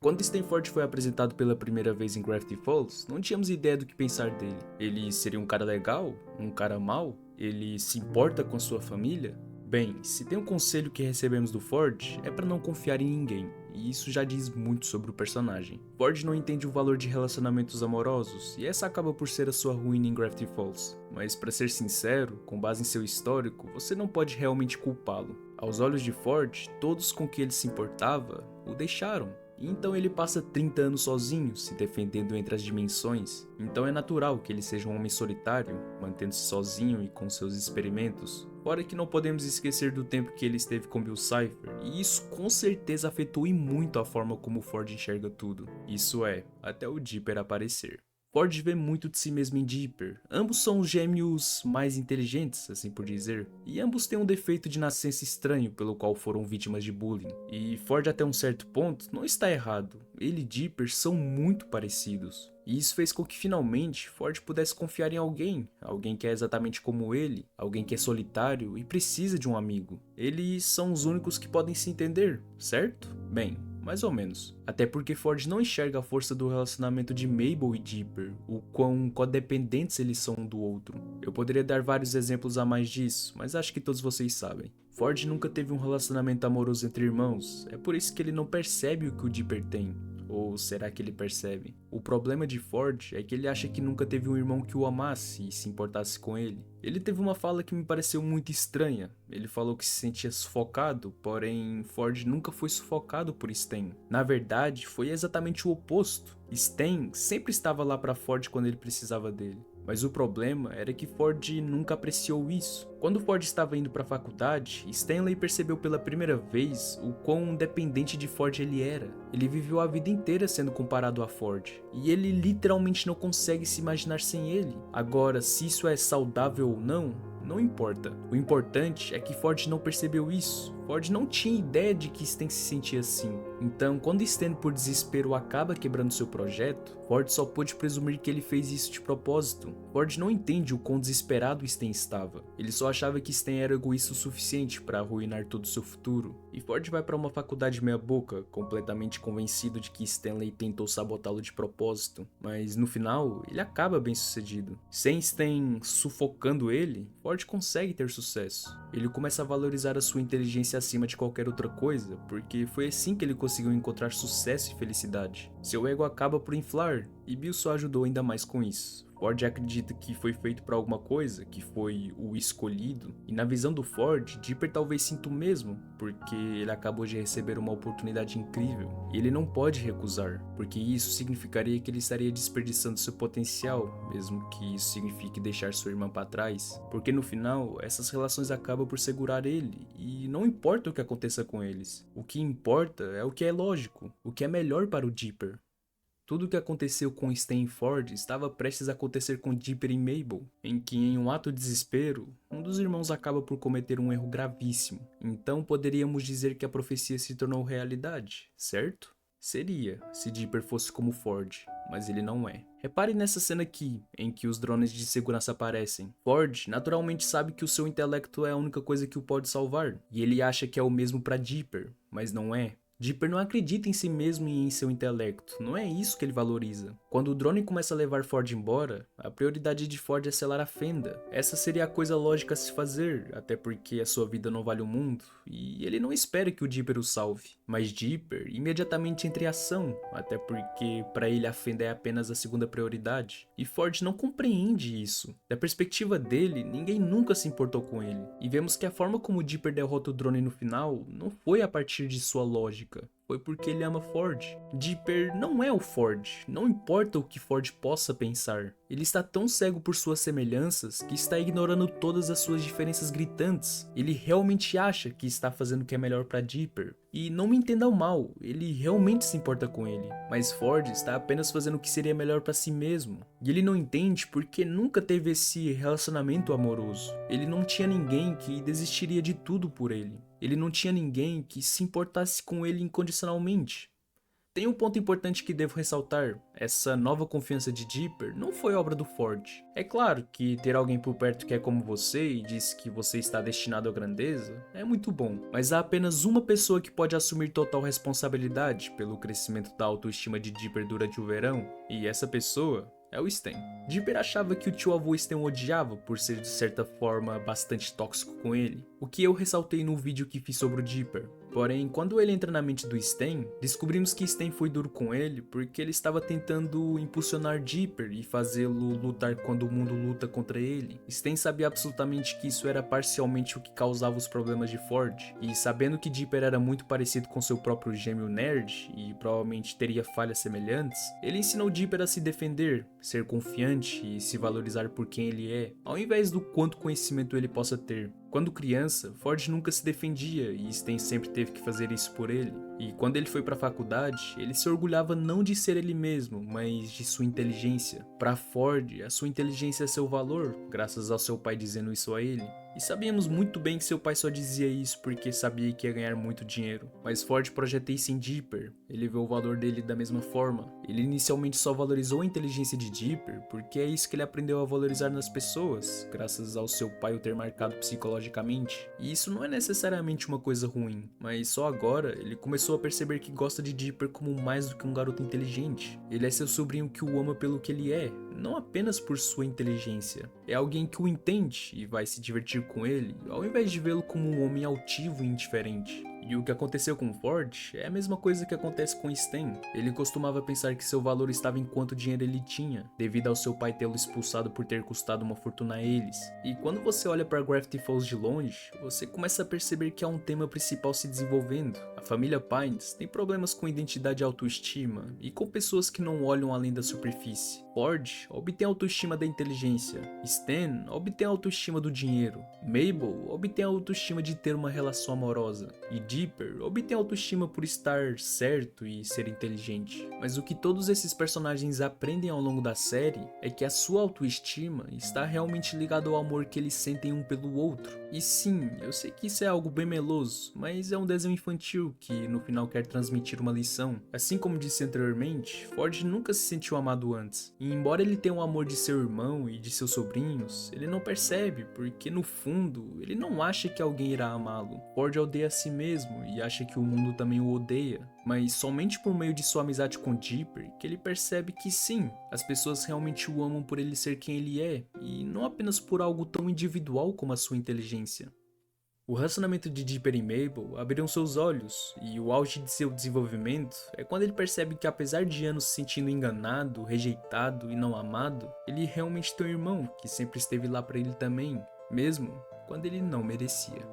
Quando Stanford foi apresentado pela primeira vez em Gravity Falls, não tínhamos ideia do que pensar dele. Ele seria um cara legal? Um cara mau? Ele se importa com sua família? Bem, se tem um conselho que recebemos do Ford, é para não confiar em ninguém, e isso já diz muito sobre o personagem. Ford não entende o valor de relacionamentos amorosos, e essa acaba por ser a sua ruína em Gravity Falls. Mas para ser sincero, com base em seu histórico, você não pode realmente culpá-lo. Aos olhos de Ford, todos com que ele se importava o deixaram. E então ele passa 30 anos sozinho, se defendendo entre as dimensões. Então é natural que ele seja um homem solitário, mantendo-se sozinho e com seus experimentos. Fora que não podemos esquecer do tempo que ele esteve com Bill Cipher, e isso com certeza afetou e muito a forma como Ford enxerga tudo. Isso é, até o Dipper aparecer. Ford vê muito de si mesmo em Dipper. Ambos são os gêmeos mais inteligentes, assim por dizer, e ambos têm um defeito de nascença estranho pelo qual foram vítimas de bullying. E Ford até um certo ponto não está errado, ele e Dipper são muito parecidos. E isso fez com que finalmente Ford pudesse confiar em alguém que é exatamente como ele, alguém que é solitário e precisa de um amigo. Eles são os únicos que podem se entender, certo? Bem, mais ou menos. Até porque Ford não enxerga a força do relacionamento de Mabel e Dipper, o quão codependentes eles são um do outro. Eu poderia dar vários exemplos a mais disso, mas acho que todos vocês sabem. Ford nunca teve um relacionamento amoroso entre irmãos, é por isso que ele não percebe o que o Dipper tem. Ou será que ele percebe? O problema de Ford é que ele acha que nunca teve um irmão que o amasse e se importasse com ele. Ele teve uma fala que me pareceu muito estranha. Ele falou que se sentia sufocado, porém Ford nunca foi sufocado por Stan. Na verdade, foi exatamente o oposto. Stan sempre estava lá para Ford quando ele precisava dele. Mas o problema era que Ford nunca apreciou isso. Quando Ford estava indo para a faculdade, Stanley percebeu pela primeira vez o quão dependente de Ford ele era. Ele viveu a vida inteira sendo comparado a Ford, e ele literalmente não consegue se imaginar sem ele. Agora, se isso é saudável ou não importa. O importante é que Ford não percebeu isso. Ford não tinha ideia de que Stan se sentia assim. Então, quando Stan por desespero acaba quebrando seu projeto, Ford só pôde presumir que ele fez isso de propósito. Ford não entende o quão desesperado Stan estava. Ele só achava que Stan era egoísta o suficiente para arruinar todo o seu futuro. E Ford vai para uma faculdade meia boca, completamente convencido de que Stanley tentou sabotá-lo de propósito. Mas no final, ele acaba bem sucedido. Sem Stan sufocando ele, Ford consegue ter sucesso. Ele começa a valorizar a sua inteligência acima de qualquer outra coisa, porque foi assim que ele conseguiu encontrar sucesso e felicidade. Seu ego acaba por inflar, e Bill só ajudou ainda mais com isso. Ford acredita que foi feito para alguma coisa, que foi o escolhido, e na visão do Ford, Dipper talvez sinta o mesmo, porque ele acabou de receber uma oportunidade incrível, e ele não pode recusar, porque isso significaria que ele estaria desperdiçando seu potencial, mesmo que isso signifique deixar sua irmã para trás, porque no final, essas relações acabam por segurar ele, e não importa o que aconteça com eles, o que importa é o que é lógico, o que é melhor para o Dipper. Tudo o que aconteceu com Stan e Ford estava prestes a acontecer com Dipper e Mabel, em que em um ato de desespero, um dos irmãos acaba por cometer um erro gravíssimo. Então poderíamos dizer que a profecia se tornou realidade, certo? Seria, se Dipper fosse como Ford, mas ele não é. Repare nessa cena aqui, em que os drones de segurança aparecem. Ford naturalmente sabe que o seu intelecto é a única coisa que o pode salvar, e ele acha que é o mesmo para Dipper, mas não é. Dipper não acredita em si mesmo e em seu intelecto, não é isso que ele valoriza. Quando o drone começa a levar Ford embora, a prioridade de Ford é selar a fenda. Essa seria a coisa lógica a se fazer, até porque a sua vida não vale o mundo, e ele não espera que o Dipper o salve. Mas Dipper imediatamente entra em ação, até porque para ele a fenda é apenas a segunda prioridade. E Ford não compreende isso. Da perspectiva dele, ninguém nunca se importou com ele. E vemos que a forma como Dipper derrota o drone no final não foi a partir de sua lógica. Foi porque ele ama Ford. Dipper não é o Ford, não importa o que Ford possa pensar. Ele está tão cego por suas semelhanças que está ignorando todas as suas diferenças gritantes. Ele realmente acha que está fazendo o que é melhor para Dipper. E não me entendam mal, ele realmente se importa com ele. Mas Ford está apenas fazendo o que seria melhor para si mesmo. E ele não entende porque nunca teve esse relacionamento amoroso. Ele não tinha ninguém que desistiria de tudo por ele. Ele não tinha ninguém que se importasse com ele incondicionalmente. Tem um ponto importante que devo ressaltar: essa nova confiança de Dipper não foi obra do Ford. É claro que ter alguém por perto que é como você e diz que você está destinado à grandeza é muito bom, mas há apenas uma pessoa que pode assumir total responsabilidade pelo crescimento da autoestima de Dipper durante o verão, e essa pessoa é o Stan. Dipper achava que o tio-avô Stan o odiava por ser de certa forma bastante tóxico com ele, o que eu ressaltei no vídeo que fiz sobre o Dipper. Porém, quando ele entra na mente do Stan, descobrimos que Stan foi duro com ele porque ele estava tentando impulsionar Dipper e fazê-lo lutar quando o mundo luta contra ele. Stan sabia absolutamente que isso era parcialmente o que causava os problemas de Ford, e sabendo que Dipper era muito parecido com seu próprio gêmeo nerd e provavelmente teria falhas semelhantes, ele ensinou Dipper a se defender, ser confiante e se valorizar por quem ele é, ao invés do quanto conhecimento ele possa ter. Quando criança, Ford nunca se defendia e Stan sempre teve que fazer isso por ele. E quando ele foi para a faculdade, ele se orgulhava não de ser ele mesmo, mas de sua inteligência. Para Ford, a sua inteligência é seu valor, graças ao seu pai dizendo isso a ele. E sabíamos muito bem que seu pai só dizia isso porque sabia que ia ganhar muito dinheiro. Mas Ford projeta isso em Dipper, ele vê o valor dele da mesma forma. Ele inicialmente só valorizou a inteligência de Dipper porque é isso que ele aprendeu a valorizar nas pessoas, graças ao seu pai o ter marcado psicologicamente. E isso não é necessariamente uma coisa ruim, mas só agora ele começou a perceber que gosta de Dipper como mais do que um garoto inteligente. Ele é seu sobrinho que o ama pelo que ele é, não apenas por sua inteligência. É alguém que o entende e vai se divertir com ele, ao invés de vê-lo como um homem altivo e indiferente. E o que aconteceu com Ford é a mesma coisa que acontece com Stan. Ele costumava pensar que seu valor estava em quanto dinheiro ele tinha, devido ao seu pai tê-lo expulsado por ter custado uma fortuna a eles. E quando você olha para Gravity Falls de longe, você começa a perceber que há um tema principal se desenvolvendo. A família Pines tem problemas com identidade e autoestima, e com pessoas que não olham além da superfície. Ford obtém autoestima da inteligência, Stan obtém autoestima do dinheiro, Mabel obtém autoestima de ter uma relação amorosa, e Dipper obtém autoestima por estar certo e ser inteligente. Mas o que todos esses personagens aprendem ao longo da série é que a sua autoestima está realmente ligada ao amor que eles sentem um pelo outro. E sim, eu sei que isso é algo bem meloso, mas é um desenho infantil que no final quer transmitir uma lição. Assim como disse anteriormente, Ford nunca se sentiu amado antes. E embora ele tenha o amor de seu irmão e de seus sobrinhos, ele não percebe, porque no fundo, ele não acha que alguém irá amá-lo. Ford odeia a si mesmo e acha que o mundo também o odeia, mas somente por meio de sua amizade com Dipper que ele percebe que sim, as pessoas realmente o amam por ele ser quem ele é, e não apenas por algo tão individual como a sua inteligência. O relacionamento de Dipper e Mabel abriram seus olhos, e o auge de seu desenvolvimento é quando ele percebe que, apesar de anos se sentindo enganado, rejeitado e não amado, ele realmente tem um irmão que sempre esteve lá para ele também, mesmo quando ele não merecia.